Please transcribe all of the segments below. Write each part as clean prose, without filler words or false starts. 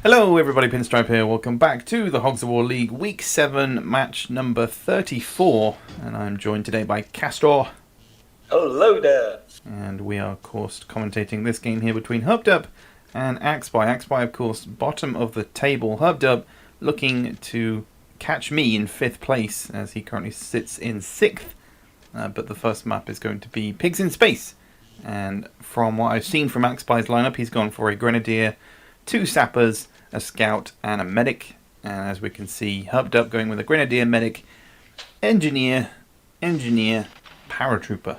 Hello everybody, Pinstripe here. Welcome back to the Hogs of War League Week 7 match number 34. And I'm joined today by Castor. Hello there. And we are, of course, commentating this game here between Herpderp and AxBy. AxBy, of course, bottom of the table. Herpderp looking to catch me in 5th place as he currently sits in 6th. But the first map is going to be Pigs in Space. And from what I've seen from AxBy's lineup, he's gone for a Grenadier, 2 Sappers, a Scout and a Medic. And as we can see, Herpderp going with a Grenadier, Medic, Engineer, Paratrooper.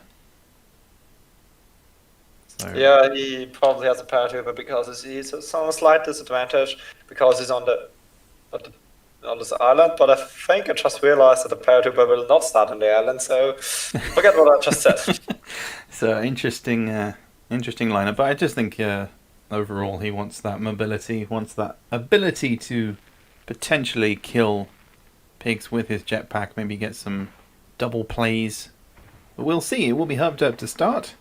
So. Yeah, he probably has a paratrooper because he's on a slight disadvantage because he's on this island. But I think I just realized that the paratrooper will not start on the island, so forget what I just said. So interesting lineup. But I just think overall he wants that mobility, wants that ability to potentially kill pigs with his jetpack, maybe get some double plays. But we'll see. It will be Herpderp to start.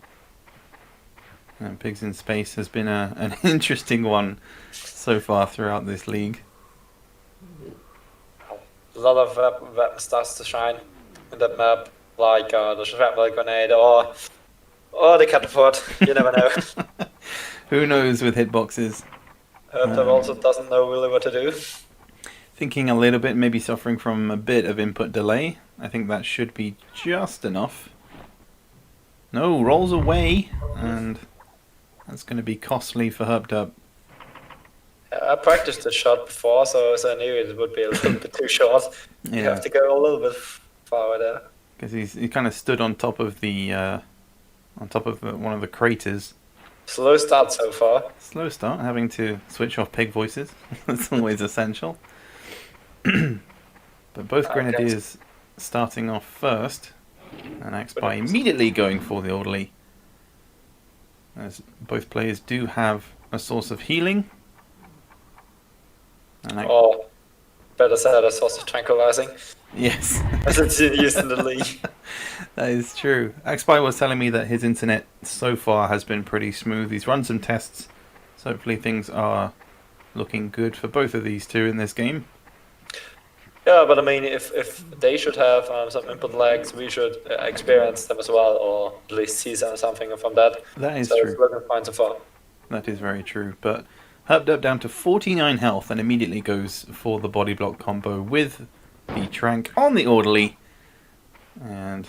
Pigs in Space has been an interesting one so far throughout this league. A lot of weapon starts to shine in that map, like the shrapnel grenade or the catapult. You never know. Who knows with hitboxes? Herpderp also doesn't know really what to do. Thinking a little bit, maybe suffering from a bit of input delay. I think that should be just enough. No, rolls away, and that's going to be costly for Herpderp. I practiced the shot before, so I knew it would be a little bit too short. Yeah. You have to go a little bit far there. Because he kind of stood on top of one of the craters. Slow start so far. Slow start, having to switch off pig voices. That's always essential. But both Grenadiers starting off first, and AxBy immediately going for the orderly. As both players do have a source of healing. Or better said, a source of tranquilizing. Yes. As it's used in the league. That is true. AxBy was telling me that his internet so far has been pretty smooth. He's run some tests, so hopefully things are looking good for both of these two in this game. Yeah, but I mean, if they should have some input lags, we should experience them as well, or at least see something from that. That is so true. It's looking fine so far. That is very true. But Herpderp down to 49 health and immediately goes for the body block combo with the Trank on the orderly. And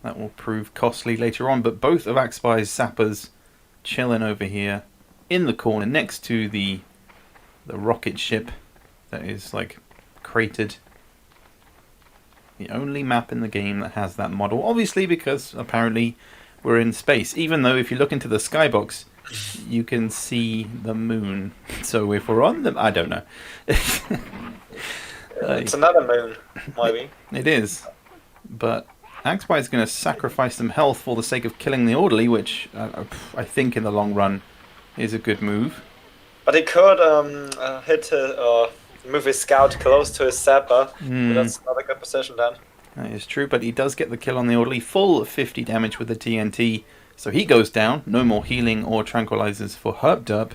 that will prove costly later on. But both of AxBy's Sappers chilling over here in the corner next to the rocket ship that is like cratered. The only map in the game that has that model. Obviously because apparently we're in space. Even though if you look into the skybox, you can see the moon. So if we're on them, I don't know. It's another moon, maybe. It is. But AxBy is going to sacrifice some health for the sake of killing the orderly, which I think in the long run is a good move. But he could move his scout close to his sapper. That's not a good position then. That is true, but he does get the kill on the orderly. Full 50 damage with the TNT. So he goes down. No more healing or tranquilizers for Herpderp.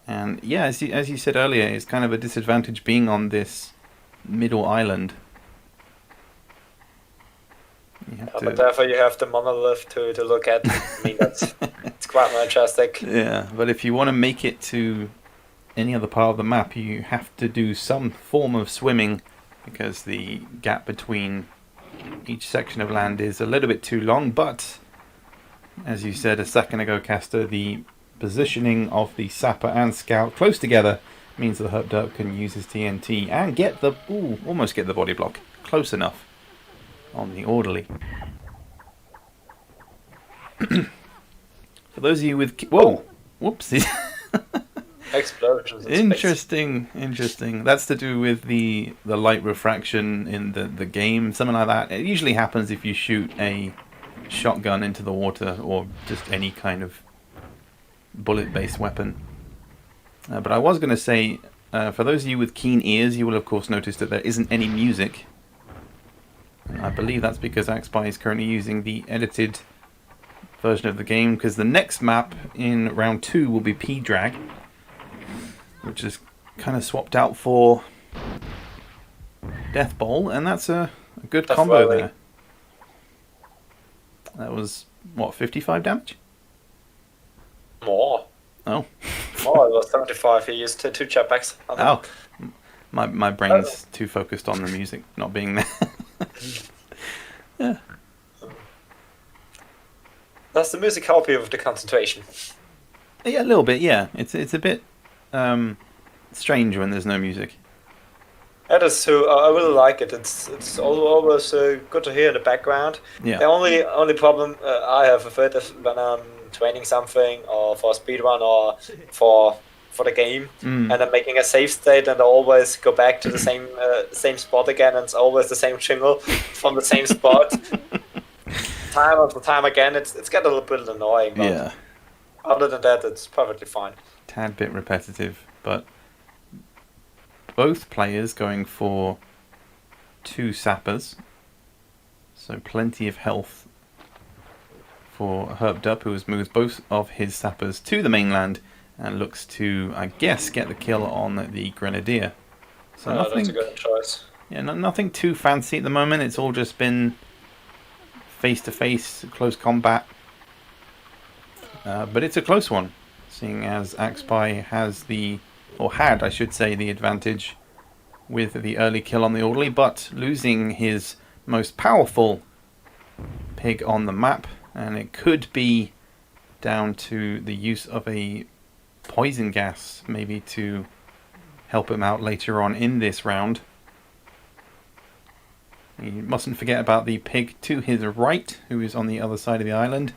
And yeah, as you said earlier, it's kind of a disadvantage being on this middle island. But therefore you have the monolith to look at. I mean, it's quite majestic. Yeah, but if you want to make it to any other part of the map, you have to do some form of swimming because the gap between each section of land is a little bit too long. But as you said a second ago, Castor, the positioning of the Sapper and Scout close together means that Herpderp can use his TNT and get the almost get the body block close enough on the orderly. For those of you with whoopsie. Explosions. Interesting. That's to do with the light refraction in the game, something like that. It usually happens if you shoot a shotgun into the water or just any kind of bullet-based weapon. But I was going to say, for those of you with keen ears, you will of course notice that there isn't any music. I believe that's because AxBy is currently using the edited version of the game, because the next map in round 2 will be P-Drag, which is kind of swapped out for Death Bowl, and that's a good combo there. That was, what, 55 damage? More. Oh. More, it was 75. He used two jetpacks. Oh. My brain's too focused on the music not being there. Yeah. Does the music help you with the concentration? Yeah, a little bit, yeah. It's a bit strange when there's no music. That is true. I really like it. It's always good to hear in the background. Yeah. The only problem I have with it is when I'm training something or for a speedrun or for the game, and I'm making a save state, and I always go back to the same spot again, and it's always the same jingle from the same spot. Time after time again, it's getting a little bit annoying. But Yeah. other than that, it's perfectly fine. Tad bit repetitive, but both players going for 2 sappers, so plenty of health for Herpderp, who has moved both of his sappers to the mainland and looks to, I guess, get the kill on the Grenadier. So nothing, that's a good choice. Yeah, nothing too fancy at the moment. It's all just been face-to-face, close combat. But it's a close one, seeing as AxBy has had, I should say, the advantage with the early kill on the orderly, but losing his most powerful pig on the map, and it could be down to the use of a poison gas, maybe to help him out later on in this round. You mustn't forget about the pig to his right, who is on the other side of the island.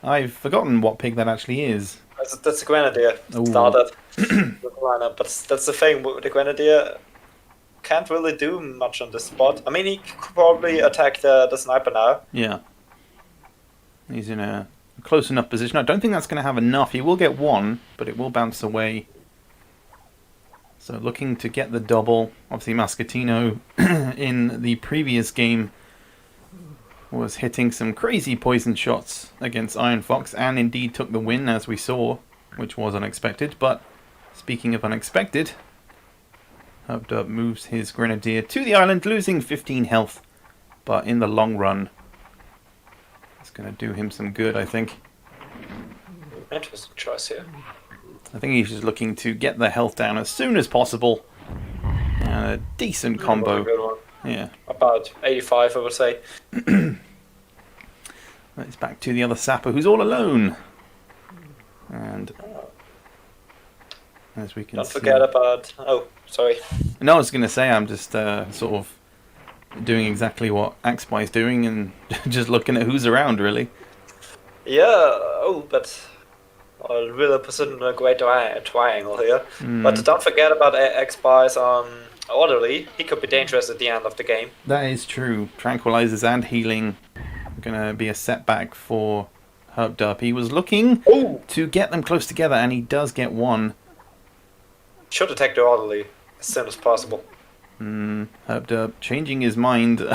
I've forgotten what pig that actually is. That's a Grenadier. Started with lineup, but that's the thing with the Grenadier. Can't really do much on this spot. I mean, he could probably attack the sniper now. Yeah. He's in a close enough position. I don't think that's going to have enough. He will get one, but it will bounce away. So looking to get the double. Obviously, Mascatino in the previous game was hitting some crazy poison shots against Iron Fox, and indeed took the win, as we saw, which was unexpected. But speaking of unexpected, Herpderp moves his Grenadier to the island, losing 15 health, but in the long run, it's going to do him some good, I think. Interesting choice here. I think he's just looking to get the health down as soon as possible. And a decent combo. Good one. Yeah. About 85, I would say. It's back to the other sapper, who's all alone. And as we can Don't see... forget about... Oh, sorry. No, I was going to say, I'm just sort of doing exactly what AxBy is doing and just looking at who's around, really. Yeah, but I'll really position a great triangle here. But don't forget about AxBy's orderly. He could be dangerous at the end of the game. That is true. Tranquilizers and healing going to be a setback for Herpderp. He was looking to get them close together, and he does get one. Should attack the orderly as soon as possible. Herpderp changing his mind.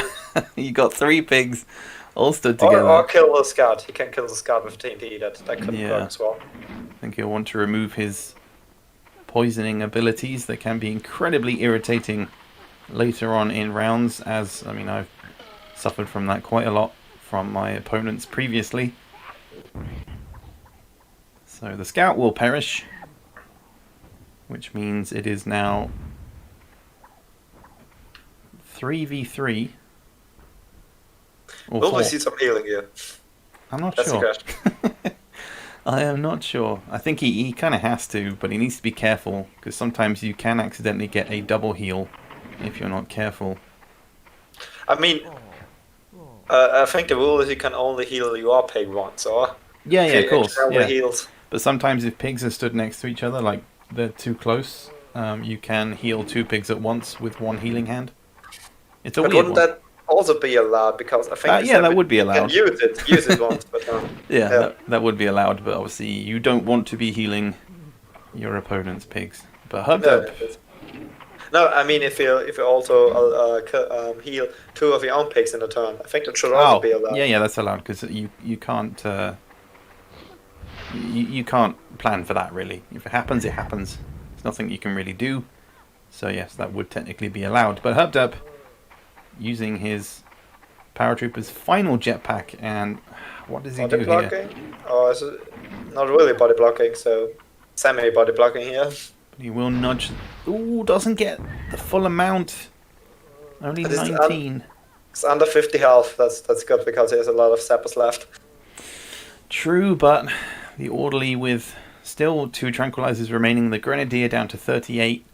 He got 3 pigs all stood together. Or kill the scout. He can kill the scout with TNT. That could work as well. I think he'll want to remove his poisoning abilities. They can be incredibly irritating later on in rounds, as, I mean, I've suffered from that quite a lot from my opponents previously. So the scout will perish, which means it is now 3v3. Will we see some healing here? I'm not That's sure. the question. I am not sure. I think he kind of has to, but he needs to be careful, because sometimes you can accidentally get a double heal if you're not careful. I mean, I think the rule is you can only heal your pig once, or... Yeah, of course. Yeah. Heals. But sometimes if pigs are stood next to each other, like they're too close, you can heal 2 pigs at once with 1 healing hand. It's a but weird wouldn't one. that also be allowed? Because I think That would be allowed. You can use it once, but that would be allowed. But obviously, you don't want to be healing your opponent's pigs. But Herpderp... No, I mean if you also heal 2 of your own pigs in a turn, I think that should also be allowed. Yeah, that's allowed, because you can't you can't plan for that, really. If it happens, it happens. There's nothing you can really do. So yes, that would technically be allowed. But Herpderp, using his paratrooper's final jetpack, and what does he do blocking? here? Oh, is it not really body blocking, so semi-body blocking here. But he will nudge. Ooh, doesn't get the full amount. Only 19. It's under 50 health. That's good because he has a lot of sappers left. True, but the orderly with still 2 tranquilizers remaining. The grenadier down to 38.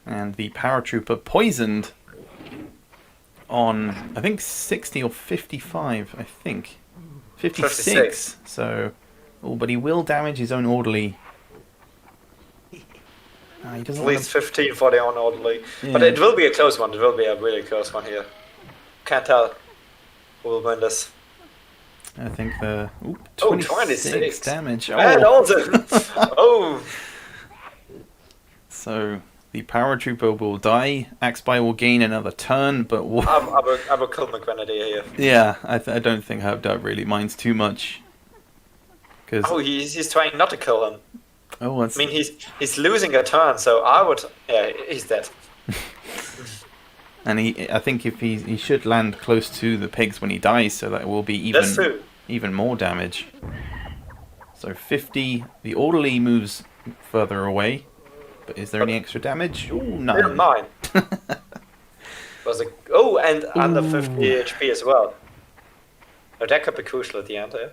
And the paratrooper poisoned on, I think, 60 or 55, I think. 56. So, but he will damage his own orderly. He doesn't At least 15 for the own orderly. Yeah. But it will be a close one. It will be a really close one here. Can't tell who will win this. I think the 26 damage. And also, oh. So the paratrooper will die. AxBy will gain another turn, but I will kill my grenadier here. Yeah, I don't think Herpderp really minds too much. He's trying not to kill him. Oh, I mean, he's losing a turn, so I would. Yeah, he's dead. And I think if he should land close to the pigs when he dies, so that it will be even more damage. So 50. The orderly moves further away, but is there any extra damage? Oh, no. 9. And under 50 HP as well. Oh, that could be crucial at the end here.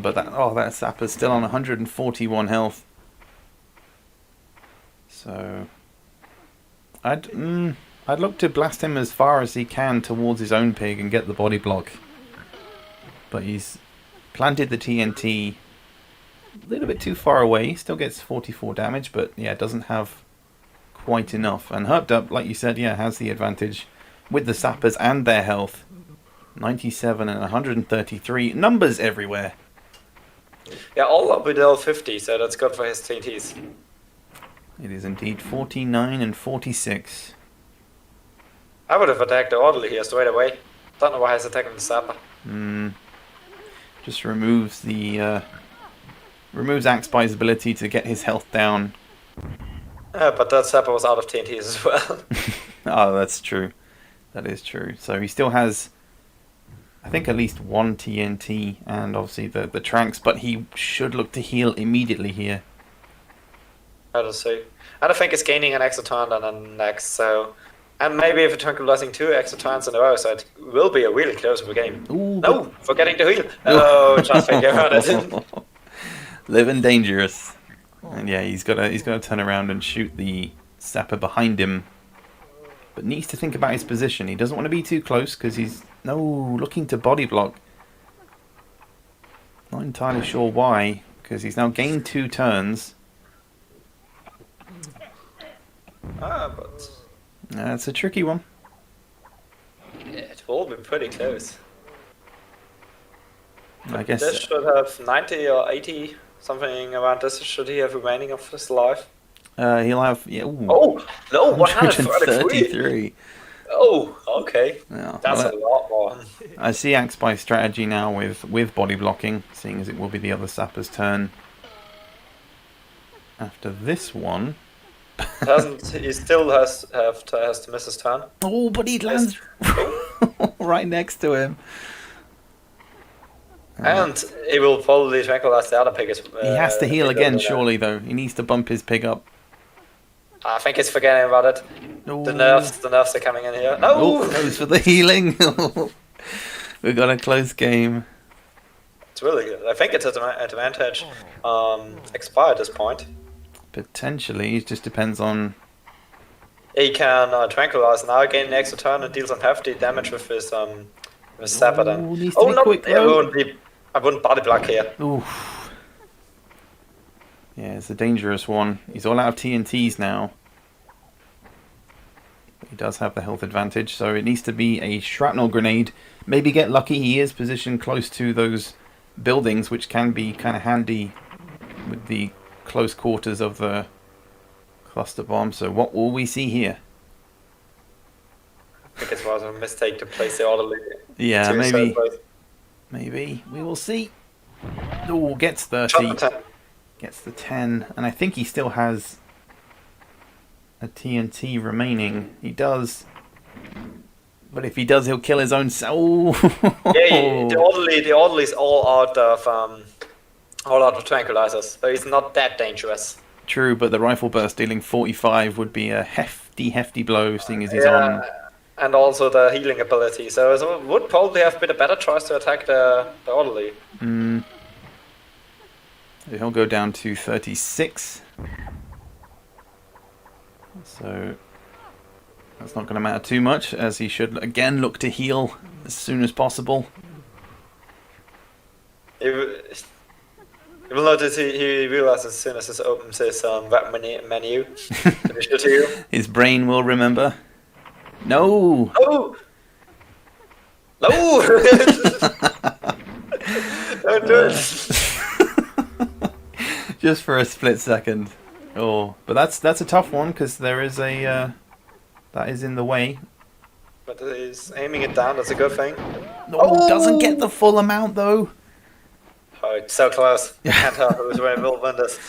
But that sapper's still on 141 health. So I'd look to blast him as far as he can towards his own pig and get the body block. But he's planted the TNT a little bit too far away. Still gets 44 damage, but yeah, doesn't have quite enough. And Herpderp, like you said, has the advantage with the sappers and their health. 97 and 133. Numbers everywhere. Yeah, all up below 50, so that's good for his TNTs. It is indeed 49 and 46. I would have attacked the orderly here straight away. Don't know why he's attacking the sapper. Just removes the removes AxBy's ability to get his health down. But that sapper was out of TNTs as well. Oh, that's true. That is true. So he still has, I think, at least 1 TNT and obviously the tranks, but he should look to heal immediately here. I don't see. And I think it's gaining an extra turn on the next, so... And maybe if it's tranquilizing 2 extra turns in a row, so it will be a really close game. Ooh, no, forgetting to heal. Oh, just think about it. Living dangerous. And yeah, he's got to turn around and shoot the sapper behind him. But needs to think about his position. He doesn't want to be too close because he's looking to body block. Not entirely sure why, because he's now gained 2 turns. But that's a tricky one. Yeah, it will be pretty close. I guess this should have 90 or 80, something around this. Should he have remaining of his life? He'll have Oh no, 133. Oh, okay. Yeah, that's a lot more. I see AxBy's strategy now with body blocking, seeing as it will be the other sapper's turn. After this one. He still has to miss his turn. Oh, but he lands right next to him. And he will probably tranquilize the other pig. He has to heal again, surely, though. He needs to bump his pig up. I think he's forgetting about it. Ooh. The nerfs are coming in here. No! Goes for the healing. We've got a close game. It's really good. I think it's an advantage AxBy at this point. Potentially, it just depends on... He can tranquilize now, gain an extra turn, and deal some hefty damage with his sapper then. I wouldn't body block here. Oof. Yeah, it's a dangerous one. He's all out of TNTs now. He does have the health advantage, so it needs to be a shrapnel grenade. Maybe get lucky. He is positioned close to those buildings, which can be kind of handy with the close quarters of the cluster bomb. So what will we see here? I think it was a mistake to place the orderly. Yeah, maybe we will see. Oh, gets 30. Gets the 10, and I think he still has a TNT remaining. He does. But if he does, he'll kill his own self. Yeah, the orderly's all out of tranquilizers, so he's not that dangerous. True, but the rifle burst dealing 45 would be a hefty blow, seeing as he's on. And also the healing ability, so it would probably have been a better choice to attack the orderly. He'll go down to 36. So that's not going to matter too much, as he should again look to heal as soon as possible. You will notice he realizes as soon as he opens his weapon menu that he should heal. His brain will remember. No! Oh! No! Don't do it! Just for a split second. Oh, but that's a tough one, because there is a that is in the way. But he's aiming it down. That's a good thing. No, doesn't get the full amount though. Oh, it's so close. Can't tell who's will win this.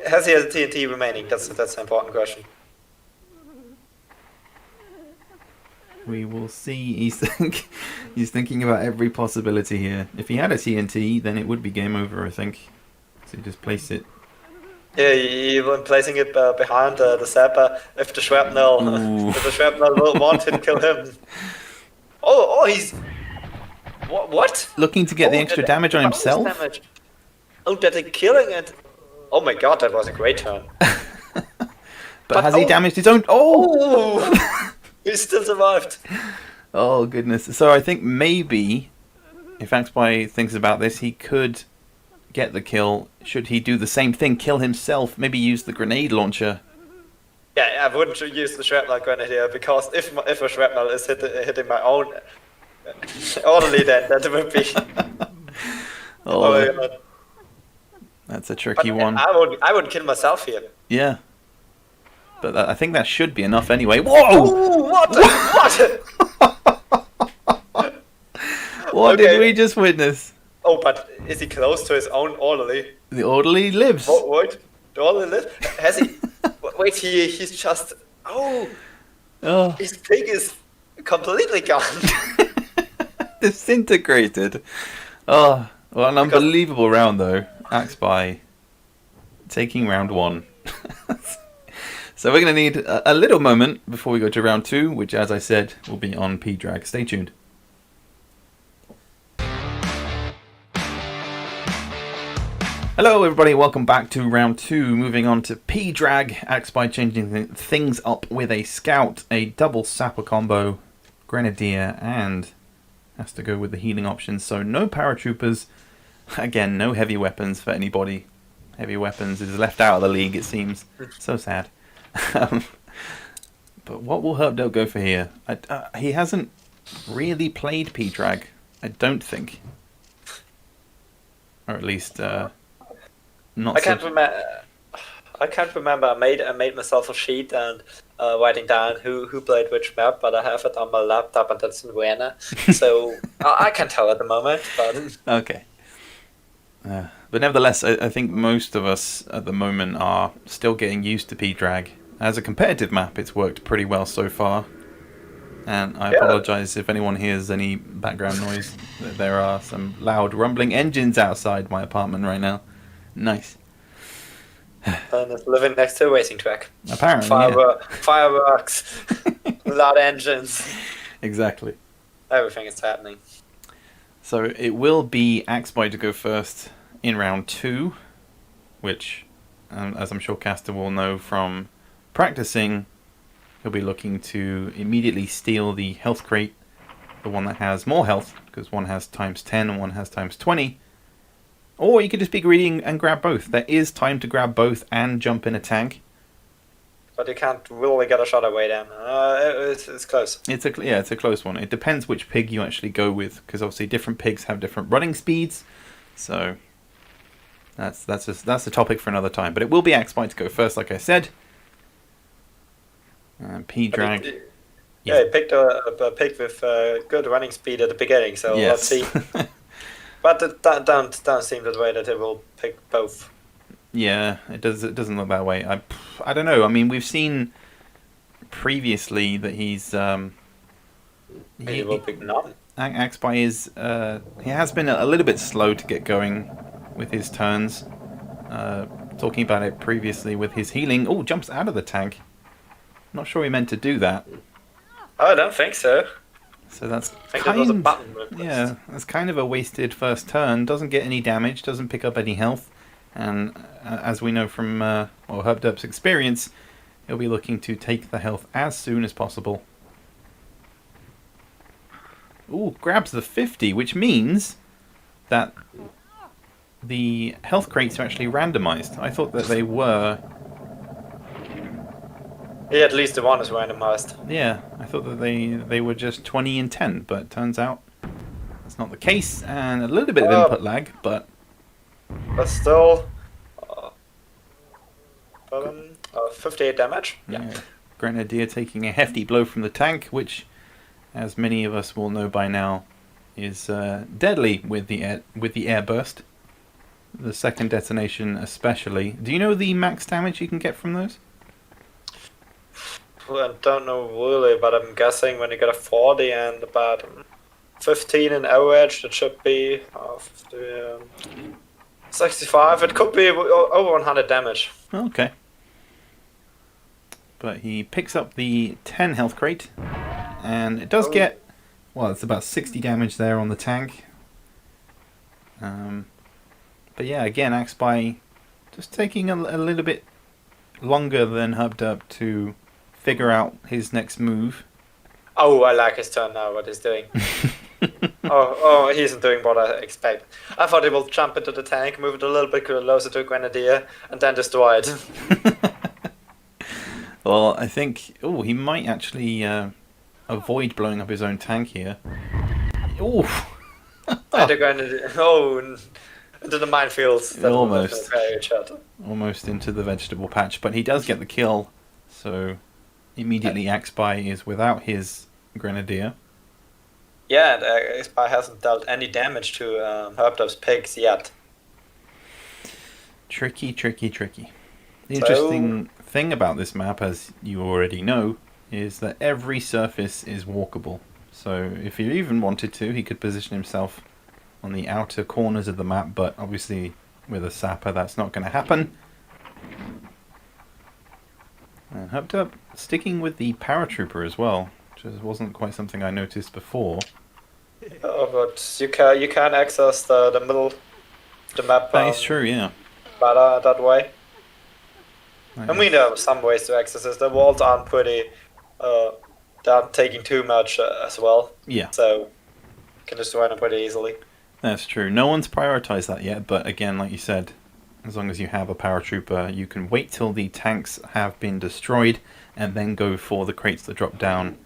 Has he a TNT remaining? That's an important question. We will see. He's thinking about every possibility here. If he had a TNT, then it would be game over, I think. So you just place it. Yeah, even placing it behind the sapper. If the shrapnel will want to kill him. Oh, he's what? Looking to get the extra damage on himself. Damage. Oh, that they're killing it. Oh my god, that was a great turn. but has he damaged his own? Oh. He still survived. Oh goodness! So I think maybe if AxBy thinks about this, he could get the kill. Should he do the same thing, kill himself? Maybe use the grenade launcher. Yeah, I wouldn't use the shrapnel grenade here, because if a shrapnel is hitting my own orderly, then that would be. That's a tricky one. I would kill myself here. Yeah. But I think that should be enough anyway. Whoa! Ooh, what? What did we just witness? Oh, but is he close to his own orderly? The orderly lives. Oh, wait. The orderly lives? Has he? Wait, he's just... Oh. His pig is completely gone. Disintegrated. Oh, well, an unbelievable round, though. AxBy taking round 1. So we're going to need a little moment before we go to round 2, which, as I said, will be on P-Drag. Stay tuned. Hello everybody, welcome back to round 2. Moving on to P-Drag. AxBy changing things up with a Scout, a double Sapper combo, Grenadier, and has to go with the healing options. So no Paratroopers. Again, no heavy weapons for anybody. Heavy weapons is left out of the league, it seems. So sad. But what will Herpderp go for here? He hasn't really played P-Drag, I don't think. Or at least not. I can't remember. I made myself a sheet and writing down who played which map, but I have it on my laptop and that's in Vienna, so I can't tell at the moment. But okay. But nevertheless, I think most of us at the moment are still getting used to P-Drag. As a competitive map, it's worked pretty well so far. And I apologise if anyone hears any background noise. There are some loud rumbling engines outside my apartment right now. Nice. And it's living next to a racing track. Apparently, fireworks, loud engines. Exactly. Everything is happening. So it will be AxBy to go first in round 2, which, as I'm sure Caster will know from practicing, he'll be looking to immediately steal the health crate, the one that has more health, because one has times 10 and one has times 20. Or you could just be greedy and grab both. There is time to grab both and jump in a tank. But you can't really get a shot away then. It's close. It's a close one. It depends which pig you actually go with, because obviously different pigs have different running speeds. So that's the topic for another time. But it will be AxBy to go first, like I said. P-Drag. He picked a pig with good running speed at the beginning, so let's see. But it don't seem that way that he will pick both. Yeah, it does. It doesn't look that way. I don't know. I mean, we've seen previously that he's He will pick none. AxBy is he has been a little bit slow to get going with his turns. Talking about it previously with his healing. Oh, jumps out of the tank. Not sure he meant to do that. I don't think so. So that's I think that was a button. yeah, that's kind of a wasted first turn. Doesn't get any damage. Doesn't pick up any health. And as we know from Herpderp's experience, he'll be looking to take the health as soon as possible. Ooh, grabs the 50, which means that the health crates are actually randomized. I thought that they were. Yeah, at least the one is randomized. Yeah, I thought that they were just 20 and 10, but turns out that's not the case. And a little bit of input lag, but still, 58 damage. Yeah. Grenadier taking a hefty blow from the tank, which, as many of us will know by now, is deadly with the air burst. The second detonation especially. Do you know the max damage you can get from those? I don't know really, but I'm guessing when you get a 40 and about 15 in average, it should be 65. It could be over 100 damage. Okay. But he picks up the 10 health crate, and it does get, well, it's about 60 damage there on the tank. But yeah, again, AxBy just taking a little bit longer than Herpderp to figure out his next move. Oh, I like his turn now, what he's doing. oh, he isn't doing what I expect. I thought he will jump into the tank, move it a little bit closer to Grenadier, and then destroy it. Well, I think... Oh, he might actually avoid blowing up his own tank here. Oh! Into the minefields. Almost. Almost into the vegetable patch. But he does get the kill, so immediately AxBy is without his Grenadier. Yeah, AxBy hasn't dealt any damage to Herpderp's pigs yet. Tricky. The interesting thing about this map, as you already know, is that every surface is walkable. So if he even wanted to, he could position himself on the outer corners of the map, but obviously with a sapper that's not going to happen. And Herpderp sticking with the paratrooper as well, which wasn't quite something I noticed before. Oh, but you can access the middle, the map. That is true, yeah. Better that way. I mean, there are some ways to access this. The walls aren't pretty. They aren't taking too much as well. Yeah. So you can just run them pretty easily. That's true. No one's prioritized that yet, but again, like you said, as long as you have a paratrooper, you can wait till the tanks have been destroyed and then go for the crates that drop down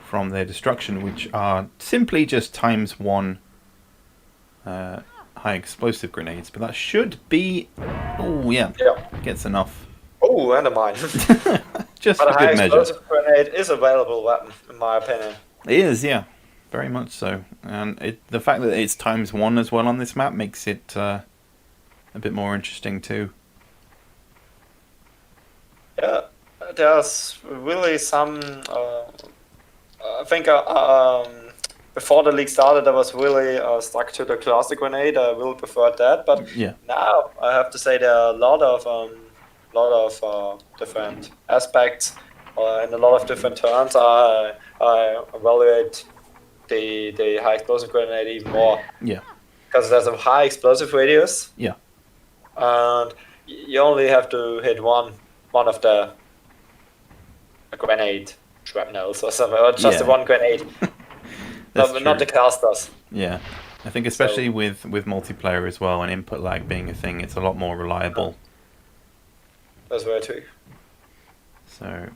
from their destruction, which are simply just ×1 high explosive grenades. But that should be... Oh, yeah. Gets enough. Oh, and a mine. Just but for good measure. A high explosive grenade is a valuable weapon, in my opinion. It is, yeah. Very much so. And the fact that it's ×1 as well on this map makes it a bit more interesting too. Yeah, there's really some... I think before the league started, I was really stuck to the classic grenade. I really preferred that, but yeah. Now I have to say there are a lot of different aspects and a lot of different turns. I evaluate the high explosive grenade even more. Yeah. Because there's a high explosive radius. Yeah. And you only have to hit one of the grenade shrapnels or something, or just the one grenade. Not the casters. Yeah. I think especially with multiplayer as well and input lag being a thing, it's a lot more reliable. That's very true. So,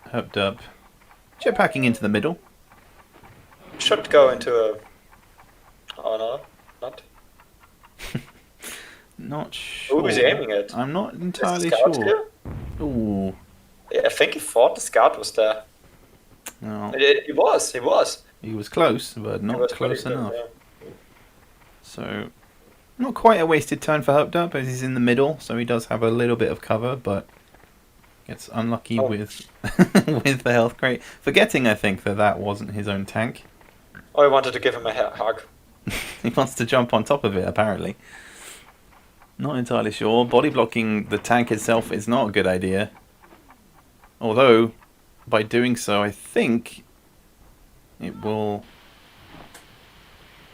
Herpderp jetpacking into the middle. Should go into a... Oh no, not. Not sure. Who is he aiming at? I'm not entirely scout sure. Here? Ooh. Yeah, I think he thought the scout was there. No. He was. He was close, but not close enough. Yeah. So, not quite a wasted turn for Herpderp, as he's in the middle, so he does have a little bit of cover, but gets unlucky with with the health crate. Forgetting, I think, that wasn't his own tank. Oh, I wanted to give him a hug. He wants to jump on top of it, apparently. Not entirely sure. Body blocking the tank itself is not a good idea. Although, by doing so, I think it will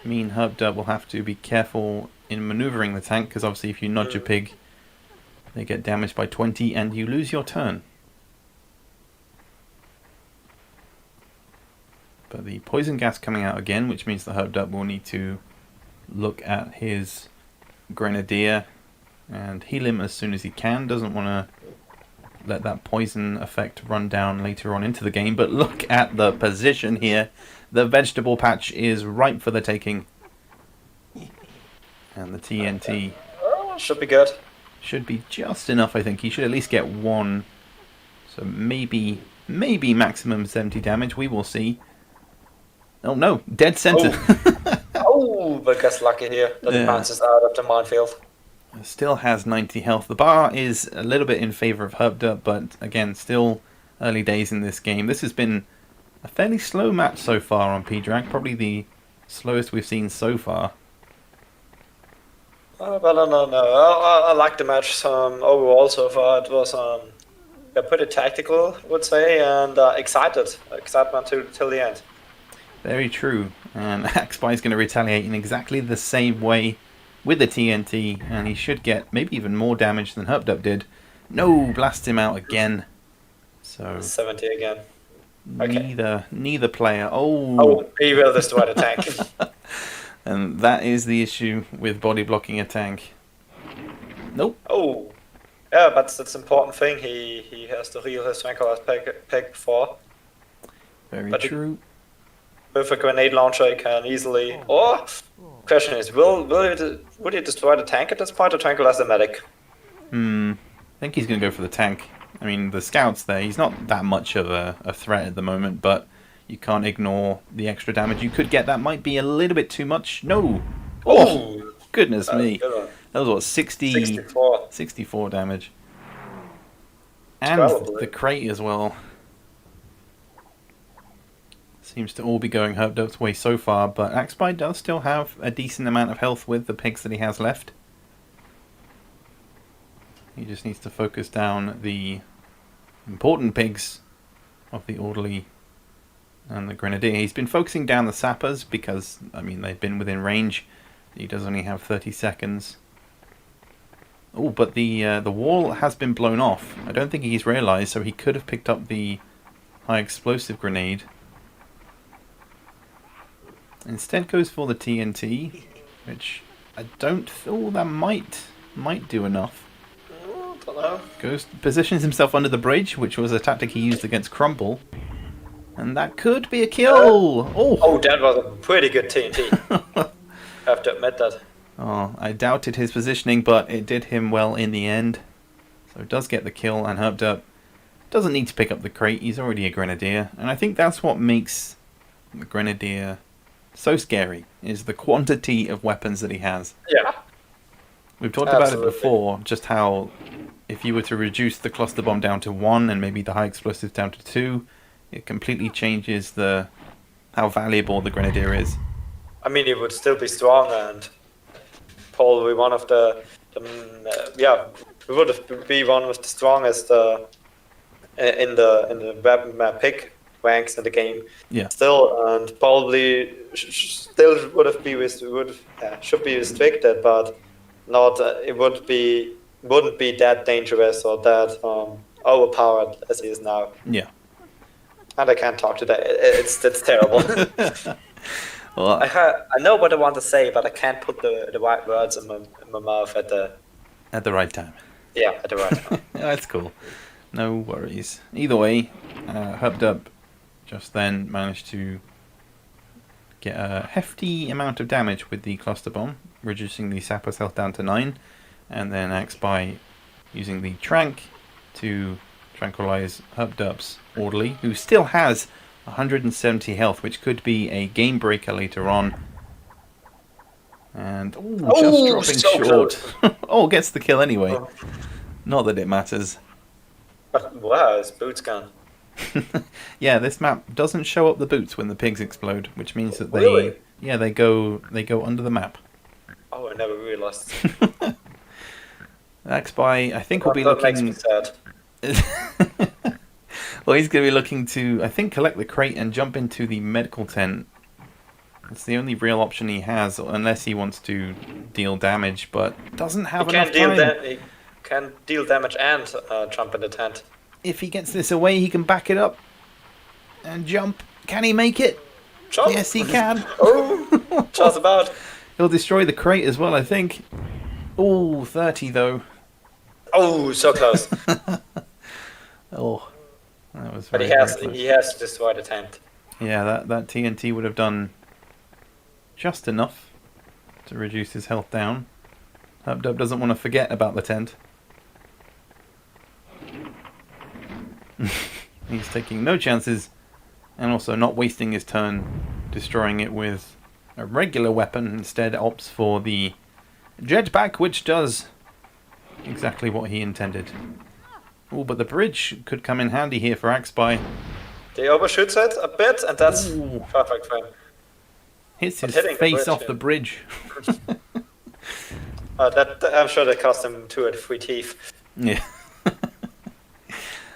mean Herpderp will have to be careful in maneuvering the tank, because obviously if you nudge a pig, they get damaged by 20 and you lose your turn. But the poison gas coming out again, which means the Herpderp will need to look at his Grenadier and heal him as soon as he can. Doesn't want to let that poison effect run down later on into the game. But look at the position here. The vegetable patch is ripe for the taking. And the TNT should be good. Should be just enough, I think. He should at least get one. So maybe maximum 70 damage. We will see. Oh no, dead center. But gets lucky here. That bounces out of the minefield. Still has 90 health. The bar is a little bit in favour of Herpderp, but again, still early days in this game. This has been a fairly slow match so far on P-Drag. Probably the slowest we've seen so far. Well, no. I like the match overall so far. It was pretty tactical, I would say, and excitement till the end. Very true. And AxBy is going to retaliate in exactly the same way with the TNT, and he should get maybe even more damage than Herpderp did. No, blast him out again. So 70 again. Okay. Neither player. Oh, he will destroy the tank. And that is the issue with body blocking a tank. Nope. Oh, yeah, but that's an important thing. He has to heal his tranquilizer peg before. Very true. With a grenade launcher, he can easily. Or, question is, would he destroy the tank at this point or tranquilize the medic? I think he's going to go for the tank. I mean, the scout's there. He's not that much of a threat at the moment, but you can't ignore the extra damage you could get. That might be a little bit too much. No. Oh, goodness me. That was what, 64 damage. And the crate as well. Seems to all be going Herpderp's way so far, but AxBy does still have a decent amount of health with the pigs that he has left. He just needs to focus down the important pigs of the Orderly and the Grenadier. He's been focusing down the sappers because, I mean, they've been within range. He does only have 30 seconds. Oh, but the wall has been blown off. I don't think he's realised, so he could have picked up the high explosive grenade. Instead goes for the TNT, which I don't feel that might do enough. Don't know. Positions himself under the bridge, which was a tactic he used against Crumble. And that could be a kill! That was a pretty good TNT. I have to admit that. Oh, I doubted his positioning, but it did him well in the end. So it does get the kill, and Herpderp doesn't need to pick up the crate. He's already a Grenadier. And I think that's what makes the Grenadier so scary, is the quantity of weapons that he has. Yeah. We've talked about it before, just how if you were to reduce the cluster bomb down to 1 and maybe the high explosives down to 2, it completely changes how valuable the Grenadier is. I mean, he would still be strong and probably one of he would be one of the strongest in the weapon pick ranks in the game. Yeah. Still, and probably still should be restricted, but not. It wouldn't be that dangerous or that overpowered as he is now. Yeah. And I can't talk to that. It's terrible. Well, I know what I want to say, but I can't put the right words in my mouth at the right time. Yeah, at the right time. That's cool. No worries. Either way, Herpderp just then managed to get a hefty amount of damage with the cluster bomb, reducing the sapper's health down to 9, and then AxBy using the trank to tranquilize Herpderp's Orderly, who still has 170 health, which could be a game breaker later on. And just dropping so short. Oh, gets the kill anyway. Oh. Not that it matters. But wow, his boot's gone. Yeah, this map doesn't show up the boots when the pigs explode, which means that Really? they go under the map. Oh, I never realized. AxBy, I think, will be That makes me looking. sad. Well, he's going to be looking to, I think, collect the crate and jump into the medical tent. It's the only real option he has, unless he wants to deal damage, but doesn't have He enough can time. he can deal damage and jump in the tent. If he gets this away, he can back it up and jump. Can he make it? Jump! Yes, he can. Oh, just about. He'll destroy the crate as well, I think. Oh, 30 though. Oh, so close. Oh, that was But very, he has very close. he has to destroy the tent. Yeah, that TNT would have done just enough to reduce his health down. Herpderp doesn't want to forget about the tent. He's taking no chances, and also not wasting his turn destroying it with a regular weapon. Instead opts for the jetpack, which does exactly what he intended. Oh, but the bridge could come in handy here for AxBy. He overshoots it a bit, and that's Ooh. perfect for him. Hits But his hitting the face bridge, off yeah. the bridge. I'm sure that cost him 2 or 3 teeth. Yeah.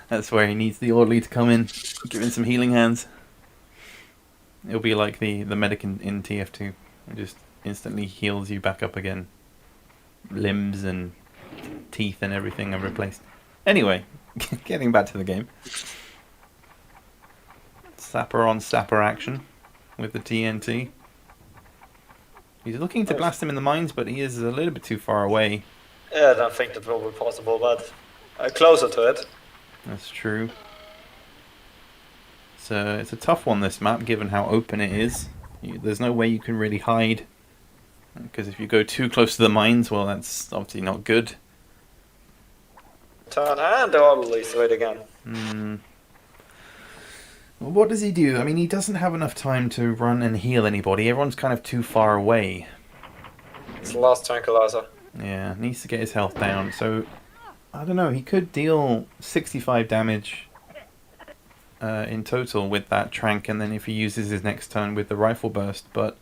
That's where he needs the orderly to come in, give him some healing hands. It'll be like the medic in TF2. It just instantly heals you back up again. Limbs and teeth and everything are replaced. Anyway, getting back to the game. Sapper on sapper action with the TNT. He's looking to blast him in the mines, but he is a little bit too far away. Yeah, I don't think that will be possible, but closer to it. That's true. So it's a tough one, this map, given how open it is. There's no way you can really hide, because if you go too close to the mines, well, that's obviously not good. Turn and the orderly through it again. Well, what does he do? I mean, he doesn't have enough time to run and heal anybody. Everyone's kind of too far away. It's the last tranquilizer. Yeah, needs to get his health down. So, I don't know, he could deal 65 damage in total with that trank, and then if he uses his next turn with the rifle burst, but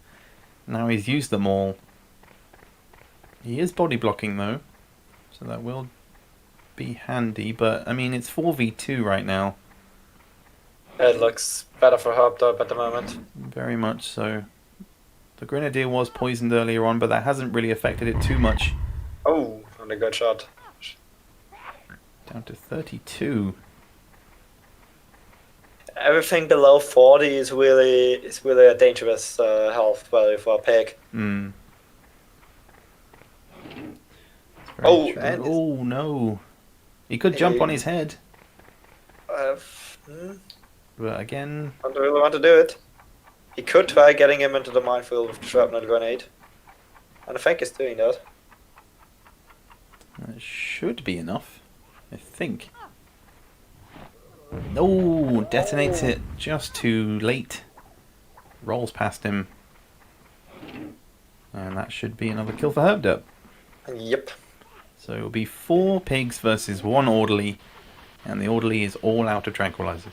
now he's used them all. He is body blocking though, so that will be handy, but I mean, it's 4v2 right now. It looks better for Herpderp at the moment. Very much so. The Grenadier was poisoned earlier on, but that hasn't really affected it too much. Oh, and a good shot. Down to 32. Everything below 40 is really a dangerous health value for a pig. Oh, and oh no. He could jump on his head. But again, I don't really want to do it. He could try getting him into the minefield with the shrapnel grenade. And I think he's doing that. that should be enough. I think. Oh, detonates it just too late. Rolls past him. And that should be another kill for Herpderp. Yep. So it'll be 4 pigs versus 1 orderly. And the orderly is all out of tranquilizers.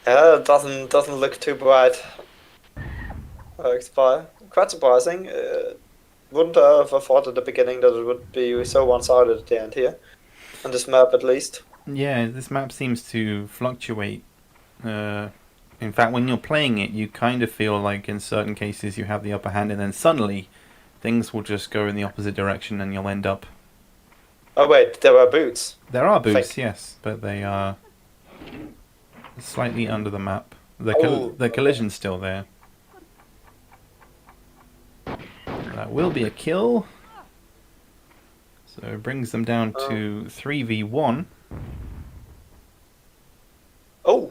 Yeah, it doesn't look too bright. Quite surprising. Wouldn't have thought at the beginning that it would be so one-sided at the end here. On this map at least. Yeah, this map seems to fluctuate. In fact, when you're playing it, you kind of feel like in certain cases you have the upper hand, and then suddenly things will just go in the opposite direction and you'll end up... Oh wait, there are boots. There are boots, yes, but they are slightly under the map. The collision's still there. That will be a kill. So it brings them down to 3v1. Oh!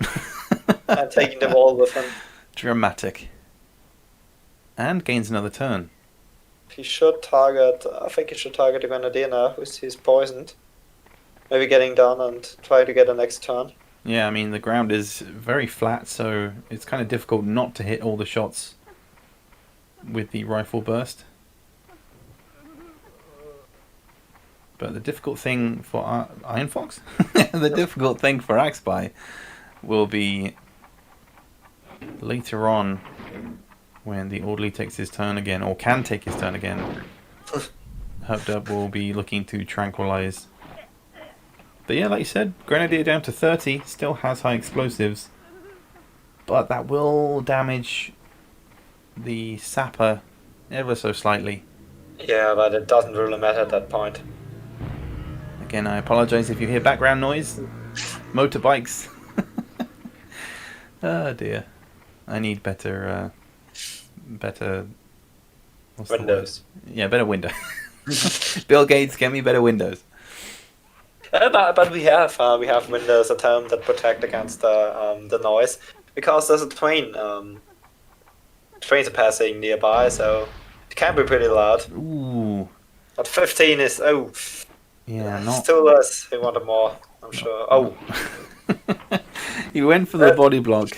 I'm taking them all with him. Dramatic. And gains another turn. He should target, I think he should target the Grenadier now, who's he's poisoned. Maybe getting down and try to get a next turn. Yeah, I mean, the ground is very flat, so it's kind of difficult not to hit all the shots with the rifle burst. But the difficult thing for Iron Fox, the difficult thing for AxBy will be later on when the orderly takes his turn again, or can take his turn again. Herpderp will be looking to tranquilize. But yeah, like you said, Grenadier down to 30, still has high explosives, but that will damage the sapper ever so slightly. Yeah, but it doesn't really matter at that point. Again, I apologize if you hear background noise. Motorbikes. Oh dear. I need better what's the Windows. word? Yeah, better windows. Bill Gates, get me better windows. But we have windows at home that protect against the noise, because there's a train. Trains are passing nearby, so it can be pretty loud. Ooh. But 15 is Yeah, not. still less. He wanted more, I'm sure. Oh, He went for the body block.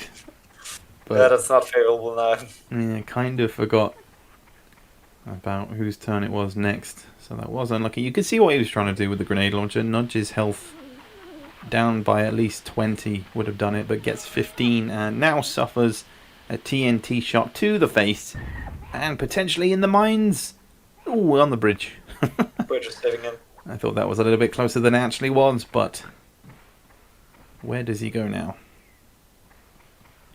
But yeah, that's not favorable now. yeah, kind of forgot about whose turn it was next. So that was unlucky. You could see what he was trying to do with the grenade launcher. Nudge his health down by at least 20 would have done it, but gets 15 and now suffers a TNT shot to the face and potentially in the mines. Ooh, on the bridge. We're just saving him. I thought that was a little bit closer than it actually was, but where does he go now?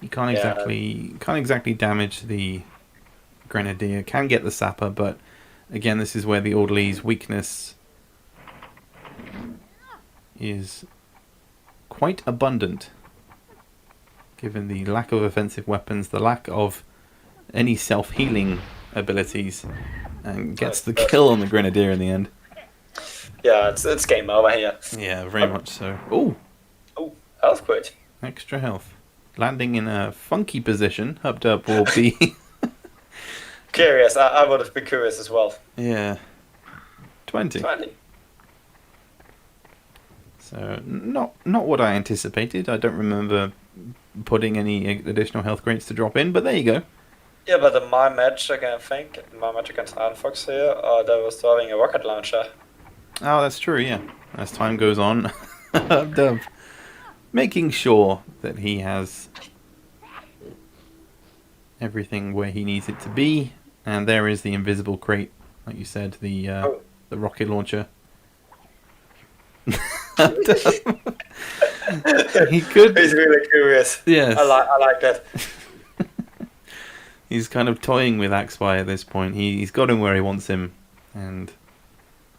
He can't exactly damage the Grenadier. Can get the sapper, but again, this is where the orderly's weakness is quite abundant, given the lack of offensive weapons, the lack of any self-healing abilities, and gets the kill on the Grenadier in the end. Yeah, it's game over here. Yeah, very much so. Ooh, Health quit. extra health. Landing in a funky position. Herpderp will be... Curious. I would have been curious as well. Yeah. 20. 20. So, not what I anticipated. I don't remember putting any additional health crates to drop in, but there you go. Yeah, but in my match, against Iron Fox here, they was throwing a rocket launcher. Oh, that's true, yeah. As time goes on, Herpderp making sure that he has everything where he needs it to be. And there is the invisible crate, like you said, the rocket launcher. He could. He's really curious. Yes. I like that. He's kind of toying with AxBy at this point. He's got him where he wants him, and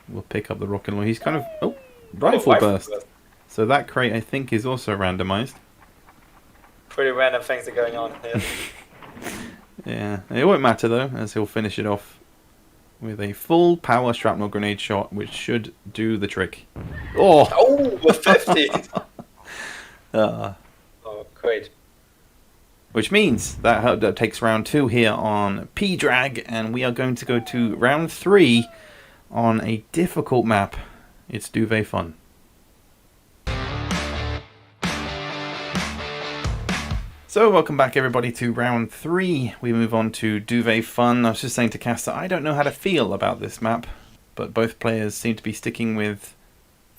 we'll pick up the rocket launcher. He's kind of rifle burst. So that crate, I think, is also randomized. Pretty random things are going on here. Yeah, it won't matter though, as he'll finish it off with a full power shrapnel grenade shot, which should do the trick. Oh, 50! Oh, great. which means that Herpderp takes round 2 here on P-Drag, and we are going to go to round 3 on a difficult map. It's Duvet Fun. So, welcome back everybody to round 3. We move on to Duvet Fun. I was just saying to Caster, I don't know how to feel about this map, but both players seem to be sticking with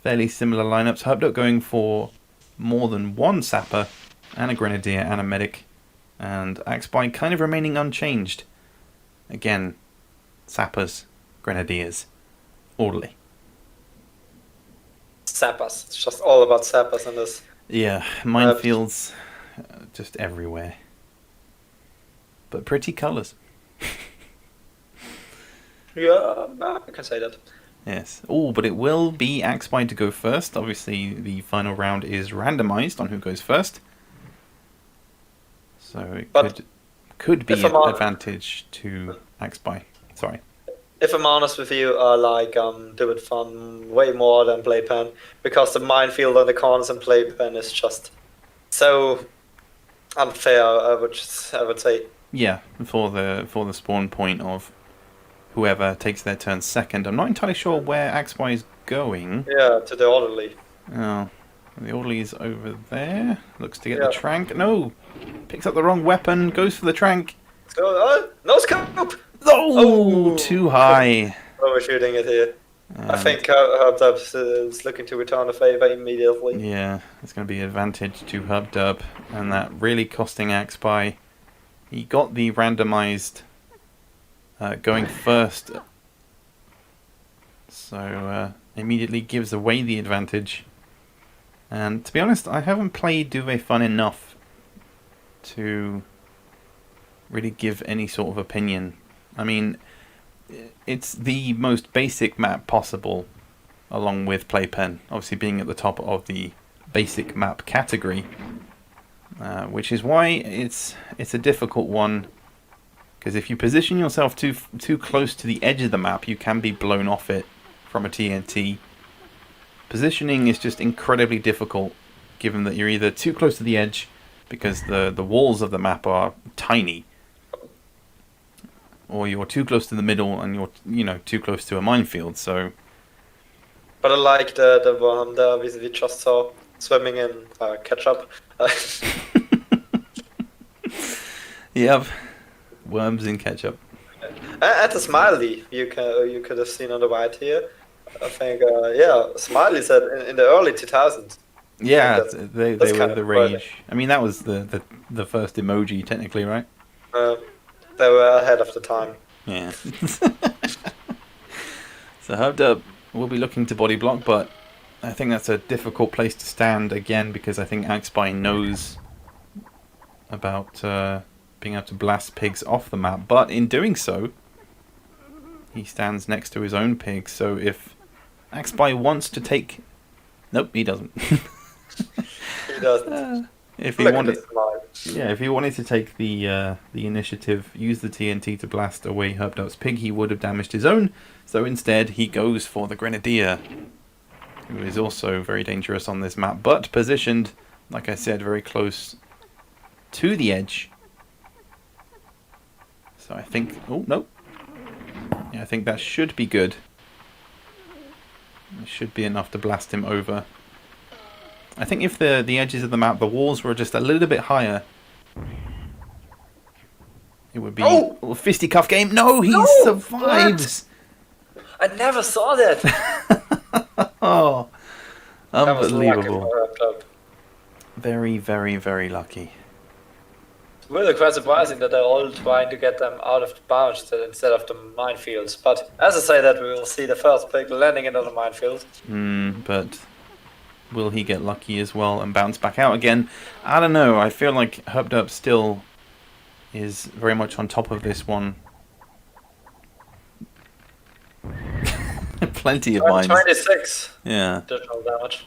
fairly similar lineups. Herpderp going for more than one sapper, and a grenadier, and a medic, and AxBy kind of remaining unchanged. Again, sappers, grenadiers, orderly. Sappers. It's just all about sappers in this. Yeah, minefields just everywhere. But pretty colours. Yeah, I can say that. Yes. Oh, but it will be AxBy to go first. Obviously, the final round is randomised on who goes first. So it could be an advantage to AxBy. Sorry. If I'm honest with you, I like Do It Fun way more than Playpen, because the minefield on the corners in Playpen is just so unfair. I would say. Yeah, for the spawn point of whoever takes their turn second. I'm not entirely sure where AxBy is going. Yeah, to the orderly. Oh, the orderly is over there. Looks to get the trank. No, picks up the wrong weapon. Goes for the trank. So, no scope! Oh, too high. Overshooting it here. I And think Herpderp is looking to return the favor immediately. yeah, it's going to be advantage to Herpderp, and that really costing AxBy. He got the randomized going first, so immediately gives away the advantage. And to be honest, I haven't played Duvet Fun enough to really give any sort of opinion. I mean, it's the most basic map possible, along with Playpen, obviously being at the top of the basic map category, which is why it's a difficult one. Because if you position yourself too close to the edge of the map, you can be blown off it from a TNT. Positioning is just incredibly difficult, given that you're either too close to the edge, because the walls of the map are tiny, or you're too close to the middle and you're too close to a minefield. So, but I like the one there we just saw swimming in ketchup. yep, worms in ketchup. At the smiley you could have seen on the right here. I think Smiley said in the early 2000s. Yeah, they were the rage. Funny. I mean, that was the first emoji, technically, right? They were ahead of the time. Yeah. So Herpderp will be looking to body block, but I think that's a difficult place to stand again, because I think AxBy knows about being able to blast pigs off the map. But in doing so, he stands next to his own pig. So if AxBy wants to take... Nope, he doesn't. He doesn't. If he wanted to take the initiative, use the TNT to blast away Herpderp's pig, he would have damaged his own. So instead, he goes for the Grenadier, who is also very dangerous on this map, but positioned, like I said, very close to the edge. So I think... Oh, no. Yeah, I think that should be good. It should be enough to blast him over. I think if the edges of the map, the walls were just a little bit higher, it would be a fisticuff game. No, he survives! What? I never saw that! Oh, unbelievable. That was very, very, very lucky. It's really quite surprising that they're all trying to get them out of the bounds instead of the minefields. But as I say that, we will see the first pig landing into the minefield. But will he get lucky as well and bounce back out again? I don't know. I feel like Herpderp still is very much on top of this one. Plenty of mines. 26. Yeah. Additional damage.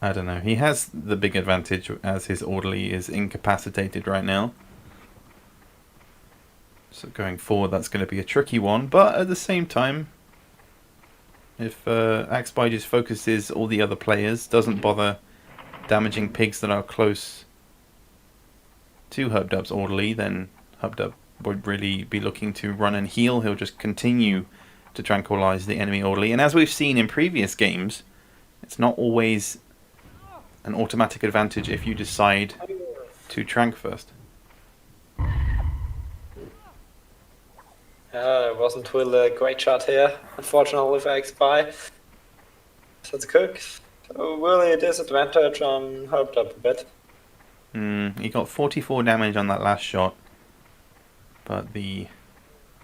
I don't know. He has the big advantage as his orderly is incapacitated right now. So going forward, that's going to be a tricky one. But at the same time, if AxBy just focuses all the other players, doesn't bother damaging pigs that are close to Herpderp's orderly, then Herpderp won't really be looking to run and heal. He'll just continue to tranquilize the enemy orderly. And as we've seen in previous games, it's not always an automatic advantage if you decide to trank first. It wasn't really a great shot here, unfortunately for AxBy. That's cook. So really a disadvantage on Herpderp a bit. He got 44 damage on that last shot, but the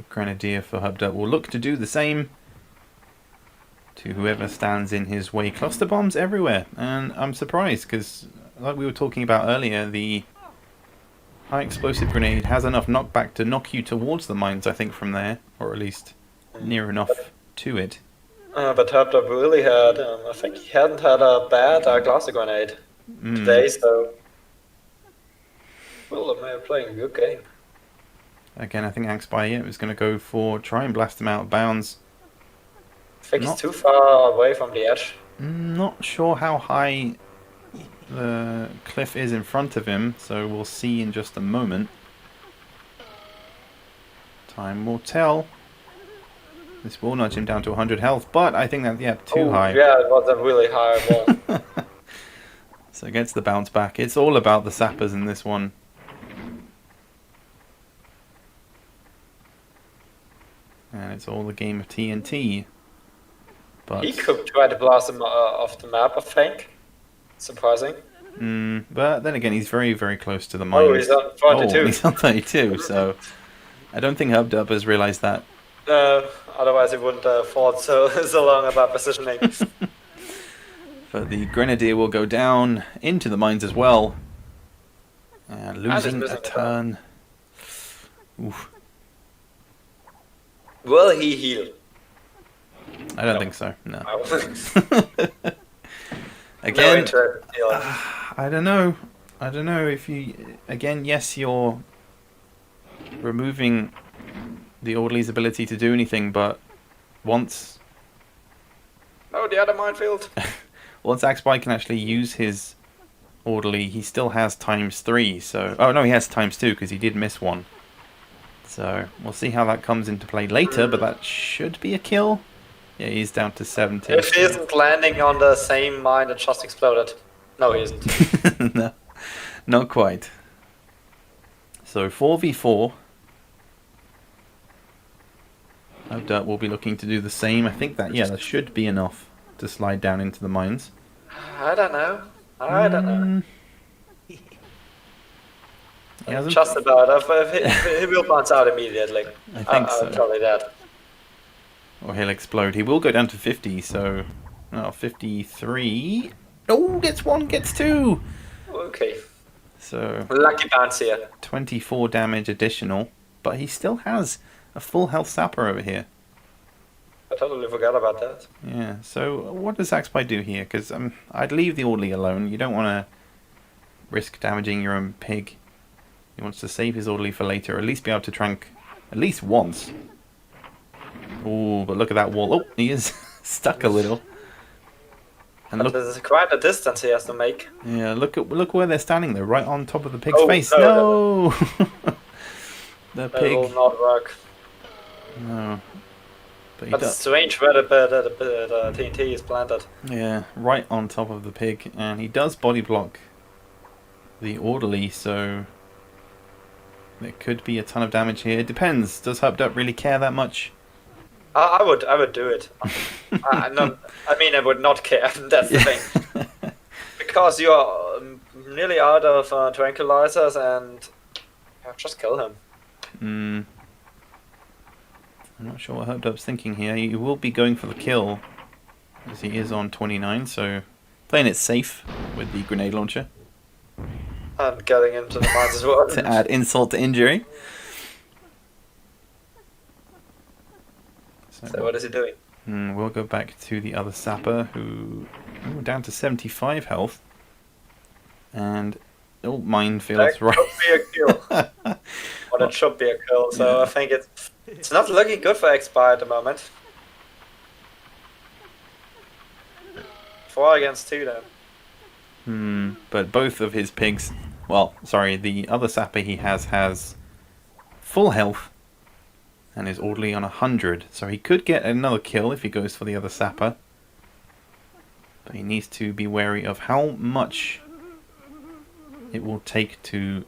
Grenadier for Herpderp will look to do the same to whoever stands in his way. Cluster bombs everywhere, and I'm surprised because, like we were talking about earlier, the high explosive grenade has enough knockback to knock you towards the mines, I think, from there, or at least near enough to it. But Herpderp really had, I think he hadn't had a bad cluster grenade today, so well, they're playing a good game. Again, I think AxBy was going to go for try and blast him out of bounds. I think he's too far away from the edge. Not sure how high the cliff is in front of him, so we'll see in just a moment. Time will tell. This will nudge him down to 100 health, but I think that, too high. Yeah, it was a really high wall. So it gets the bounce back. It's all about the sappers in this one. it's all a game of TNT. But He could try to blast him off the map, I think. Surprising. but then again, he's very, very close to the mines. Oh, he's on 42. Oh, he's on 32, so I don't think Herpderp has realised that. Otherwise he wouldn't have fought so long about positioning. But the Grenadier will go down into the mines as well. And losing a turn. Oof. Will he heal? I don't think so, no. No Again, interest in healing. I don't know. I don't know if you... Again, yes, you're removing the Orderly's ability to do anything, but once... Oh, the other minefield. Once AxBy can actually use his Orderly, he still has ×3, so... Oh, no, he has ×2, because he did miss one. So, we'll see how that comes into play later, but that should be a kill. Yeah, he's down to 70. If he isn't landing on the same mine that just exploded. No, he isn't. No, not quite. So 4v4. Herpderp will be looking to do the same. I think that, yeah, that should be enough to slide down into the mines. I don't know. I don't know. He hasn't... Just about. He will bounce out immediately. I think so. I'll tell you that. Or he'll explode. He will go down to 50, so... Oh, 53. Oh, gets one, gets two! Okay. So... Lucky bounce here. 24 damage additional. But he still has a full health sapper over here. I totally forgot about that. Yeah, so what does AxBy do here? Because I'd leave the Orderly alone. You don't want to risk damaging your own pig. He wants to save his Orderly for later, or at least be able to trank at least once. Oh, but look at that wall. Oh, he is stuck a little. And look, there's quite a distance he has to make. Yeah, look where they're standing though, right on top of the pig's Oh, face. no. The That pig. will not work. No. But But it's strange where the TNT is planted. Yeah, right on top of the pig, and he does body block the Orderly, so there could be a ton of damage here. It depends. Does Herpderp really care that much? I would do it. I mean, I would not care. That's the thing. Because you are nearly out of tranquilizers, and just kill him. I'm not sure what Herpderp's thinking here. He will be going for the kill, as he is on 29, so playing it safe with the grenade launcher. And getting into the mines as well. To add insult to injury. So what is he doing? We'll go back to the other sapper, who down to 75 health. And minefields, right? It should be a kill. Well, it should be a kill. So yeah. I think it's not looking good for AxBy at the moment. 4 against 2 then. But both of his pigs, well, sorry, the other sapper he has full health. And is Orderly on 100, so he could get another kill if he goes for the other sapper. But he needs to be wary of how much it will take to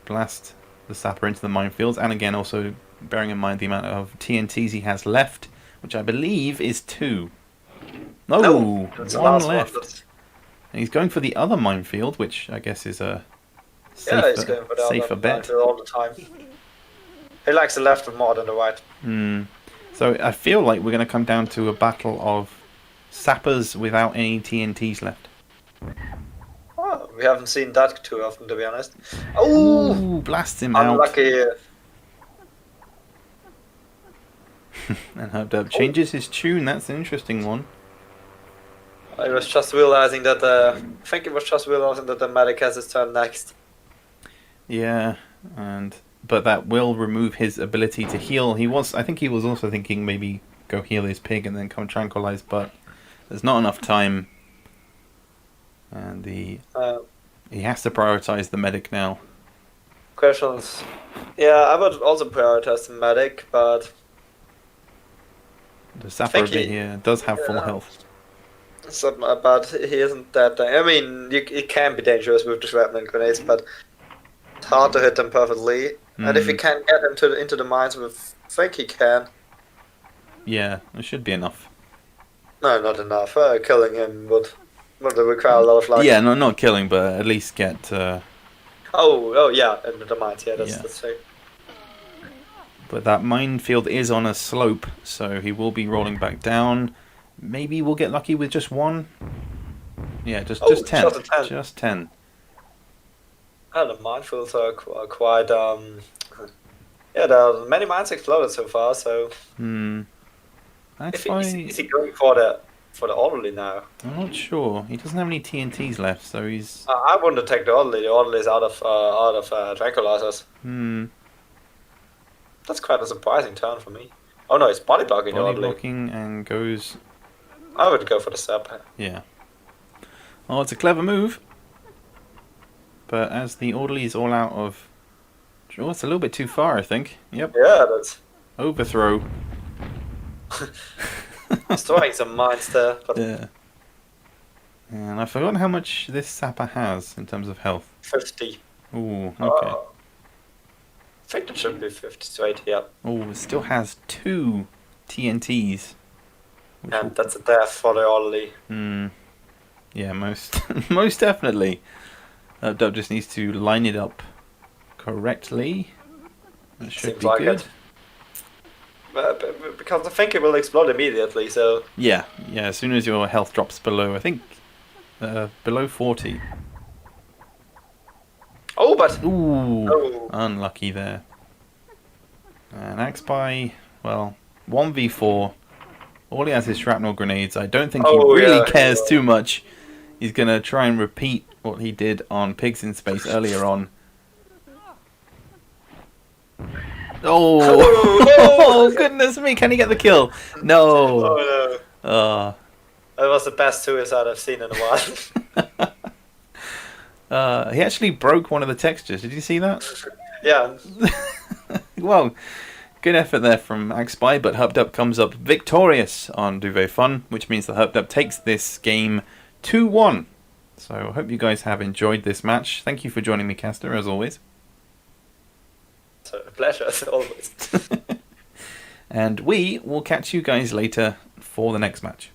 blast the sapper into the minefields, and again also bearing in mind the amount of TNTs he has left, which I believe is 2. No, one left. And he's going for the other minefield, which I guess is a safer, he's going for the safer bet. All the time. He likes the left more than the right. So I feel like we're going to come down to a battle of sappers without any TNTs left. Oh, we haven't seen that too often, to be honest. Oh, blasts him unlucky. out. And Herpderp changes his tune. That's an interesting one. I was just realizing that I think it was just realizing that the medic has his turn next. Yeah, but that will remove his ability to heal. I think he was also thinking maybe go heal his pig and then come tranquilize, but there's not enough time. And he has to prioritize the medic now. Questions? Yeah, I would also prioritize the medic, but the sapper here does have full health. But he isn't that. I mean, it can be dangerous with the shrapnel grenades, but it's hard to hit them perfectly. And if he can get into the mines, I think he can. Yeah, it should be enough. No, not enough. Killing him would require a lot of luck. Yeah, no, not killing, but at least get. Oh, yeah, in the mines. Yeah, Yeah. that's true. But that minefield is on a slope, so he will be rolling back down. Maybe we'll get lucky with just one. Yeah, just 10. Just a 10. Just 10. Oh, the minefields are quite. Yeah, there are many mines exploded so far. So That's is he going for the orderly now? I'm not sure. He doesn't have any TNTs left, so he's. I wouldn't take the orderly. The orderly is out of tranquilizers. That's quite a surprising turn for me. Oh no, it's body blocking the Body orderly. blocking and goes. I would go for the sub. Yeah. Oh, it's a clever move. But as the orderly is all out of. Oh, it's a little bit too far, I think. Yep. Yeah, that's. Overthrow. Destroying some mines there. But Yeah. And I've forgotten how much this sapper has in terms of health. 50. Ooh, okay. I think it should be 50 straight, yeah. Oh, it still has 2 TNTs. And that's a death for the orderly. Yeah, most most definitely. Dub just needs to line it up correctly. That should Seems be like good. it. Because I think it will explode immediately, so... Yeah, as soon as your health drops below, I think, below 40. Oh, but... Ooh, Oh. unlucky there. And AxBy, well, 1v4. All he has is shrapnel grenades. I don't think he really cares too much. He's going to try and repeat what he did on Pigs in Space earlier on. Oh, goodness me, can he get the kill? No. Oh no. That was the best suicide I've seen in a while. He actually broke one of the textures. Did you see that? Yeah. Well, good effort there from AxBy, but Herpderp comes up victorious on Duvet Fun, which means that Herpderp takes this game 2-1. So I hope you guys have enjoyed this match. Thank you for joining me, Castor, as always. It's a pleasure, as always. And we will catch you guys later for the next match.